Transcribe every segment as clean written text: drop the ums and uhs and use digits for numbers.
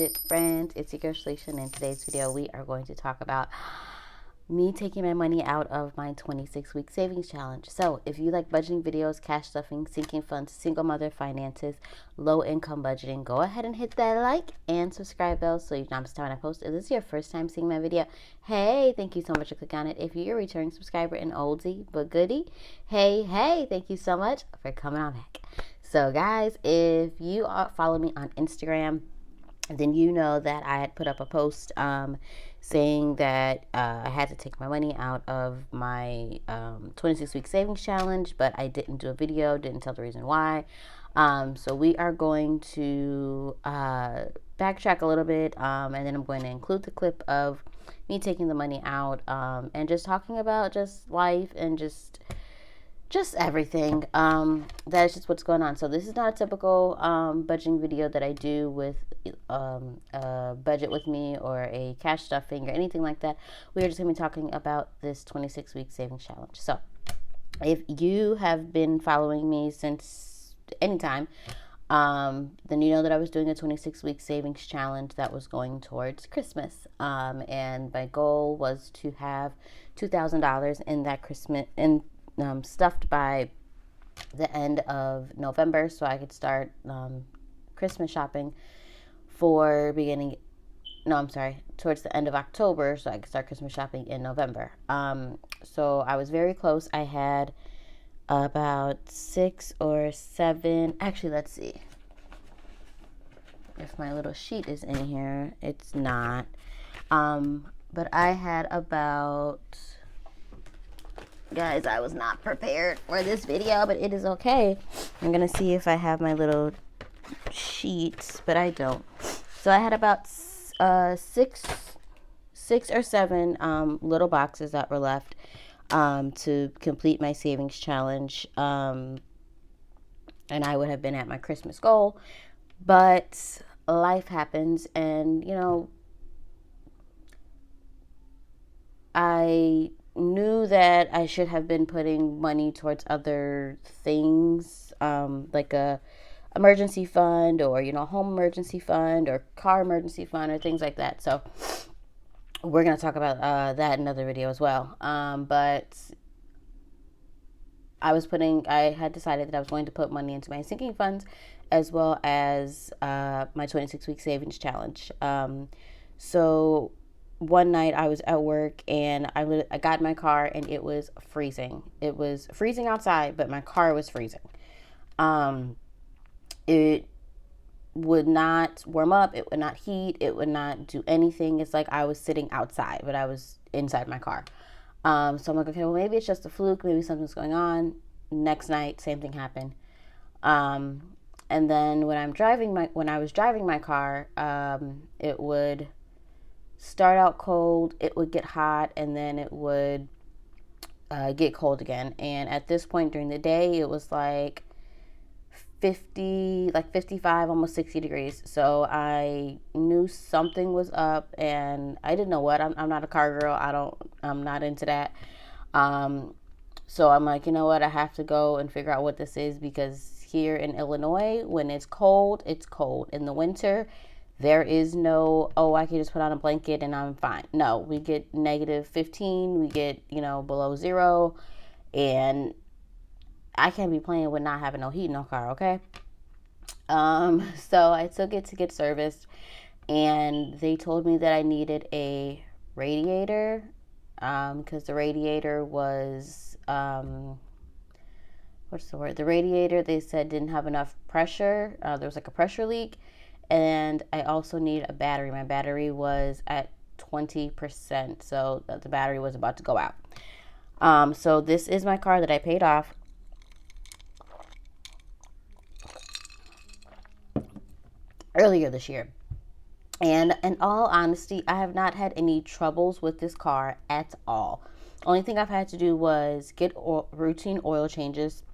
budget friends? It's your girl Shalisha, and in today's video we are going to talk about me taking my money out of my 26-week savings challenge. So if you like budgeting videos, cash stuffing, sinking funds, single mother finances, low income budgeting, go ahead and hit that like and subscribe bell so you don't miss when I post. If this is your first time seeing my video, hey, thank you so much for clicking on it. If you're a returning subscriber and oldie but goodie, hey, thank you so much for coming on back. So guys, if you follow me on Instagram, then you know that I had put up a post saying that I had to take my money out of my 26-week savings challenge, but I didn't do a video, didn't tell the reason why. So we are going to backtrack a little bit, and then I'm going to include the clip of me taking the money out and just talking about just life and just everything. That's just what's going on. So this is not a typical budgeting video that I do with a budget with me or a cash stuffing or anything like that. We are just going to be talking about this 26-week savings challenge. So if you have been following me since any time, then you know that I was doing a 26-week savings challenge that was going towards Christmas. And my goal was to have $2,000 in that Christmas stuffed by the end of November, so I could start Christmas shopping towards the end of October, so I could start Christmas shopping in November. So I was very close. I had about 6 or 7, actually, let's see if my little sheet is in here. It's not, but I had about, guys, I was not prepared for this video, but it is okay. I'm gonna see if I have my little sheets, but I don't. So I had about 6 or 7 little boxes that were left to complete my savings challenge, and I would have been at my Christmas goal, but life happens, and you know, I knew that I should have been putting money towards other things, like a emergency fund, or home emergency fund, or car emergency fund, or things like that. So we're going to talk about that in another video as well. But I had decided that I was going to put money into my sinking funds as well as my 26-week savings challenge. So one night I was at work and I got in my car and it was freezing. It was freezing outside, but my car was freezing. It would not warm up. It would not heat. It would not do anything. It's like I was sitting outside, but I was inside my car. So I'm like, okay, well, maybe it's just a fluke. Maybe something's going on. Next night, same thing happened. And then when I was driving my car, it would start out cold, it would get hot, and then it would get cold again. And at this point during the day, it was like 55, almost 60 degrees. So I knew something was up, and I didn't know what. I'm not a car girl. I'm not into that. So I'm like, you know what? I have to go and figure out what this is, because here in Illinois, when it's cold, it's cold. In the winter, there is no, I can just put on a blanket and I'm fine. No, we get -15, we get, below 0, and I can't be playing with not having no heat in no car, okay? So I took it to get serviced, and they told me that I needed a radiator, because the radiator was, the radiator, they said, didn't have enough pressure. There was like a pressure leak. And I also need a battery. My battery was at 20%, so the battery was about to go out. So this is my car that I paid off. Earlier this year. And in all honesty, I have not had any troubles with this car at all. Only thing I've had to do was get routine oil changes.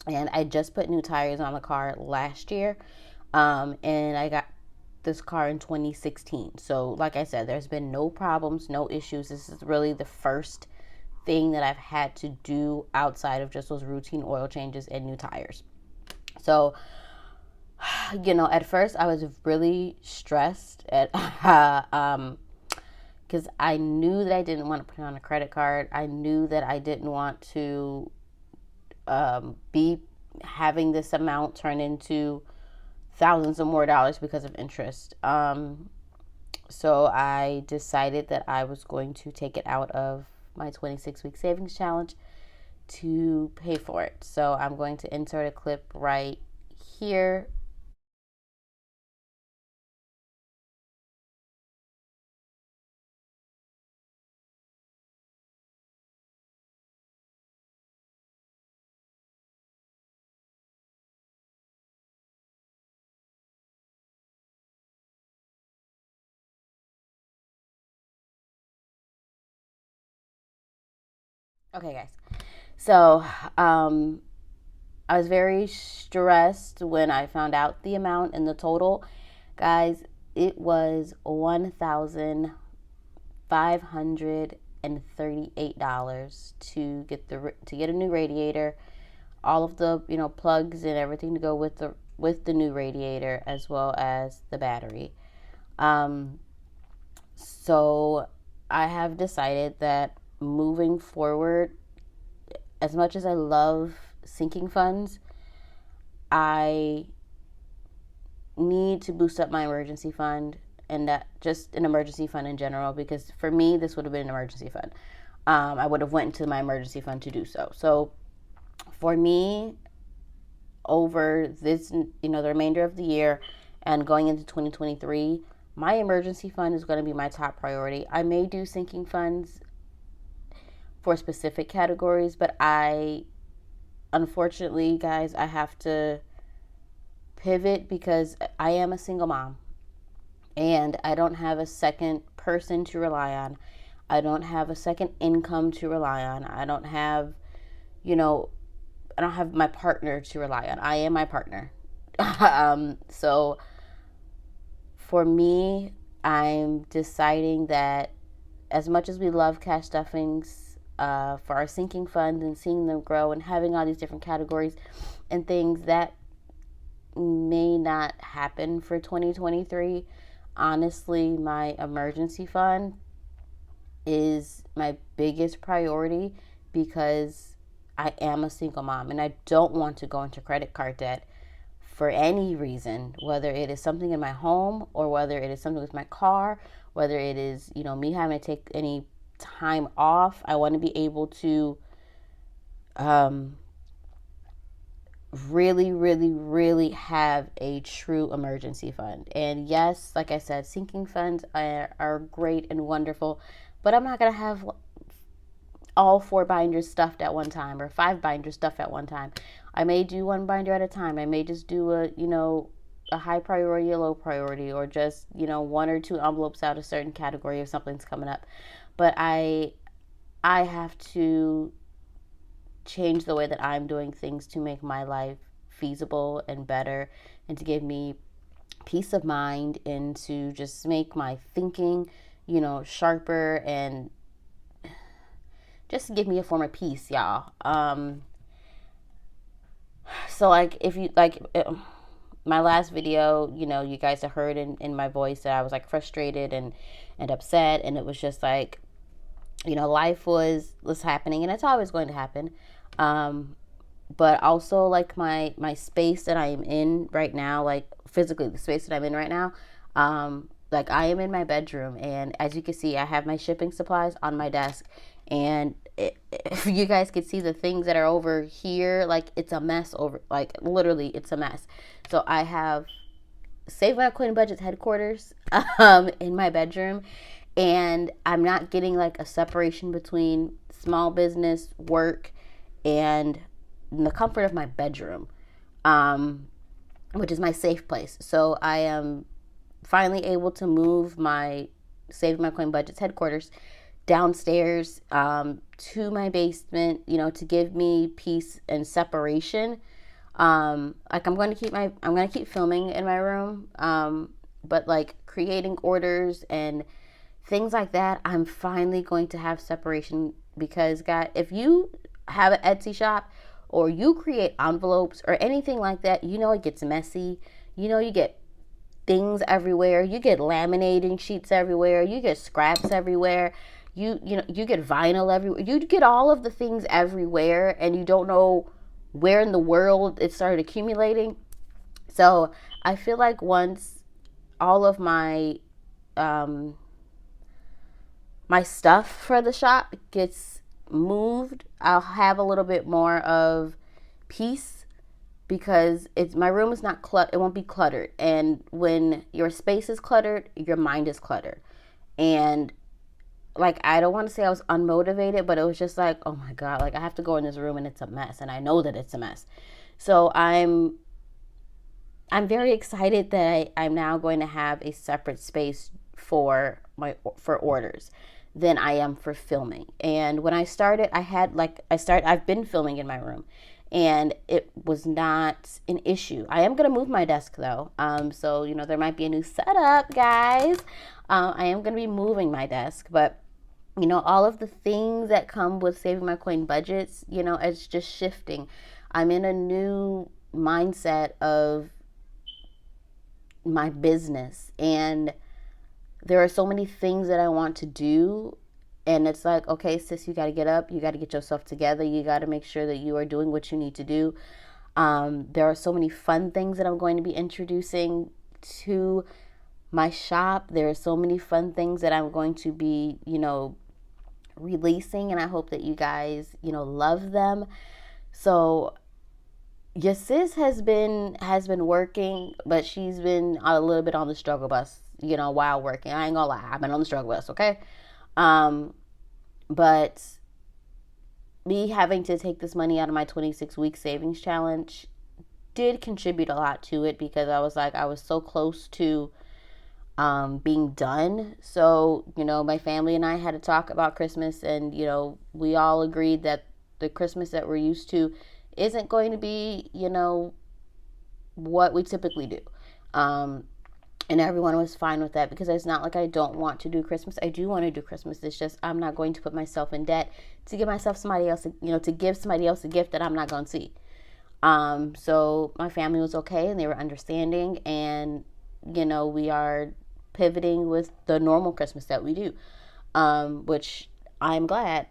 And I just put new tires on the car last year. And I got this car in 2016. So like I said, there's been no problems, no issues. This is really the first thing that I've had to do outside of just those routine oil changes and new tires. So You know, at first I was really stressed at because I knew that I didn't want to put it on a credit card. I knew that I didn't want to be having this amount turn into thousands of more dollars because of interest. So I decided that I was going to take it out of my 26-week savings challenge to pay for it. So I'm going to insert a clip right here. Okay, guys. So I was very stressed when I found out the amount and the total. Guys, it was $1,538 to get a new radiator, all of the plugs and everything to go with the new radiator, as well as the battery. So I have decided that moving forward, as much as I love sinking funds, I need to boost up my emergency fund, and that just an emergency fund in general, because for me this would have been an emergency fund. I would have went into my emergency fund to do so. So for me, over this, the remainder of the year and going into 2023, my emergency fund is going to be my top priority. I may do sinking funds for specific categories, but unfortunately, guys, I have to pivot because I am a single mom and I don't have a second person to rely on. I don't have a second income to rely on. I don't have my partner to rely on. I am my partner. So for me, I'm deciding that as much as we love cash stuffings for our sinking funds and seeing them grow and having all these different categories and things, that may not happen for 2023. Honestly, my emergency fund is my biggest priority because I am a single mom and I don't want to go into credit card debt for any reason, whether it is something in my home or whether it is something with my car, whether it is, me having to take any time off. I want to be able to really, really, really have a true emergency fund. And yes, like I said, sinking funds are great and wonderful, but I'm not going to have all 4 binders stuffed at one time or 5 binders stuffed at one time. I may do 1 binder at a time. I may just do a high priority, a low priority, or just, 1 or 2 envelopes out of a certain category if something's coming up. But I have to change the way that I'm doing things to make my life feasible and better, and to give me peace of mind, and to just make my thinking, sharper, and just give me a form of peace, y'all. So like, if you like my last video, you guys have heard in my voice that I was like frustrated and upset, and it was just like, life was happening, and it's always going to happen. But also like my space that I am in right now, like physically the space that I'm in right now, like I am in my bedroom, and as you can see, I have my shipping supplies on my desk, and if you guys could see the things that are over here, like it's a mess like literally it's a mess. So I have Save My Coin Budget's headquarters in my bedroom, and I'm not getting like a separation between small business, work, and the comfort of my bedroom, which is my safe place. So I am finally able to move my Save My Coin Budget's headquarters downstairs to my basement, to give me peace and separation. Like I'm going to keep filming in my room, but like creating orders and things like that, I'm finally going to have separation, because guys, if you have an Etsy shop or you create envelopes or anything like that, it gets messy. You get things everywhere. You get laminating sheets everywhere. You get scraps everywhere. You get vinyl everywhere. You get all of the things everywhere, and you don't know where in the world it started accumulating. So I feel like once all of my my stuff for the shop gets moved, I'll have a little bit more of peace, because my room is not it won't be cluttered. And when your space is cluttered, your mind is cluttered. And like, I don't want to say I was unmotivated, but it was just like, oh my God, like I have to go in this room and it's a mess, and I know that it's a mess. So I'm very excited that I'm now going to have a separate space for orders than I am for filming. And when I started, I've been filming in my room, and it was not an issue. I am going to move my desk though. So, there might be a new setup, guys. I am going to be moving my desk, but all of the things that come with saving my coin budgets, it's just shifting. I'm in a new mindset of my business, and there are so many things that I want to do. And it's like, okay, sis, you got to get up. You got to get yourself together. You got to make sure that you are doing what you need to do. There are so many fun things that I'm going to be introducing to my shop. There are so many fun things that I'm going to be, releasing. And I hope that you guys, love them. So your sis has been working, but she's been a little bit on the struggle bus, while working. I ain't gonna lie, I've been on the struggle bus, okay? But me having to take this money out of my 26-week savings challenge did contribute a lot to it, because I was so close to being done. So, my family and I had to talk about Christmas, and, we all agreed that the Christmas that we're used to isn't going to be, what we typically do. And everyone was fine with that, because it's not like I don't want to do Christmas. I do want to do Christmas. It's just I'm not going to put myself in debt to give myself to give somebody else a gift that I'm not going to see. So my family was okay, and they were understanding, and, we are pivoting with the normal Christmas that we do, which I'm glad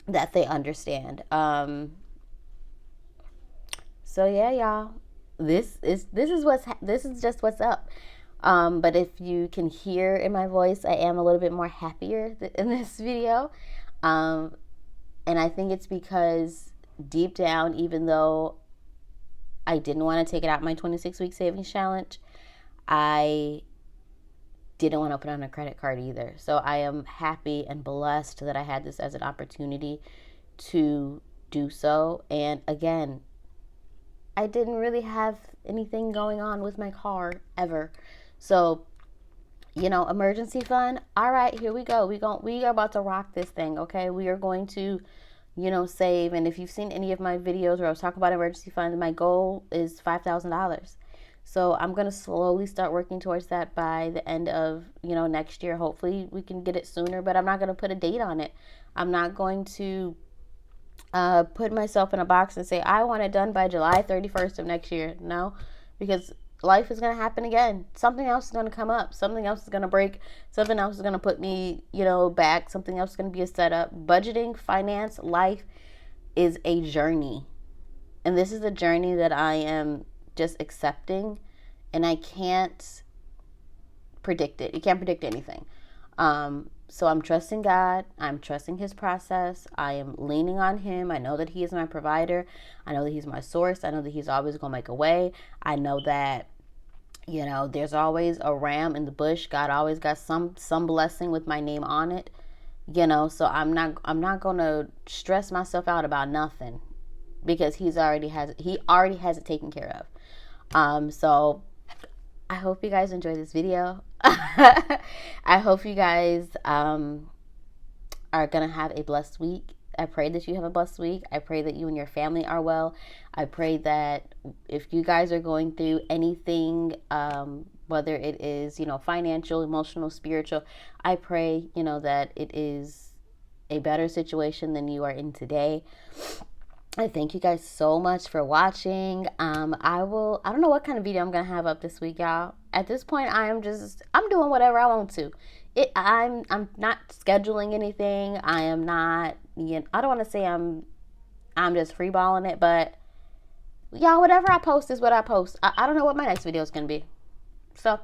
that they understand. So yeah, y'all, this is just what's up. But if you can hear in my voice, I am a little bit more happier in this video. And I think it's because deep down, even though I didn't want to take it out my 26-week savings challenge, I didn't want to put on a credit card either. So I am happy and blessed that I had this as an opportunity to do so. And again, I didn't really have anything going on with my car ever. So, emergency fund. All right, here we go. We are about to rock this thing, okay? We are going to, save. And if you've seen any of my videos where I was talking about emergency fund, my goal is $5,000. So I'm going to slowly start working towards that by the end of, next year. Hopefully we can get it sooner, but I'm not going to put a date on it. I'm not going to put myself in a box and say, I want it done by July 31st of next year. No, because life is going to happen again. Something else is going to come up. Something else is going to break. Something else is going to put me, back. Something else is going to be a setup. Budgeting, finance, life is a journey. And this is a journey that I am just accepting, and I can't predict it. You can't predict anything. So I'm trusting God. I'm trusting his process. I am leaning on him. I know that he is my provider. I know that he's my source. I know that he's always going to make a way. I know that, there's always a ram in the bush. God always got some blessing with my name on it, so I'm not going to stress myself out about nothing, because he already has it taken care of. So I hope you guys enjoy this video. I hope you guys are going to have a blessed week. I pray that you have a blessed week. I pray that you and your family are well. I pray that if you guys are going through anything, whether it is, financial, emotional, spiritual, I pray, that it is a better situation than you are in today. I thank you guys so much for watching. I don't know what kind of video I'm gonna have up this week, y'all. At this point, I'm doing whatever I want to. I'm not scheduling anything. I am not, I don't want to say I'm just freeballing it, but y'all, whatever I post is what I post. I don't know what my next video is gonna be. So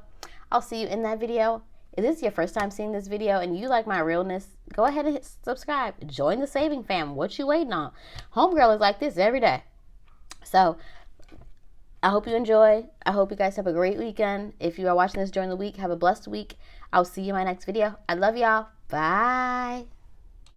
I'll see you in that video. If this is your first time seeing this video and you like my realness, go ahead and hit subscribe. Join the saving fam. What you waiting on? Homegirl is like this every day. So I hope you enjoy. I hope you guys have a great weekend. If you are watching this during the week, have a blessed week. I'll see you in my next video. I love y'all. Bye.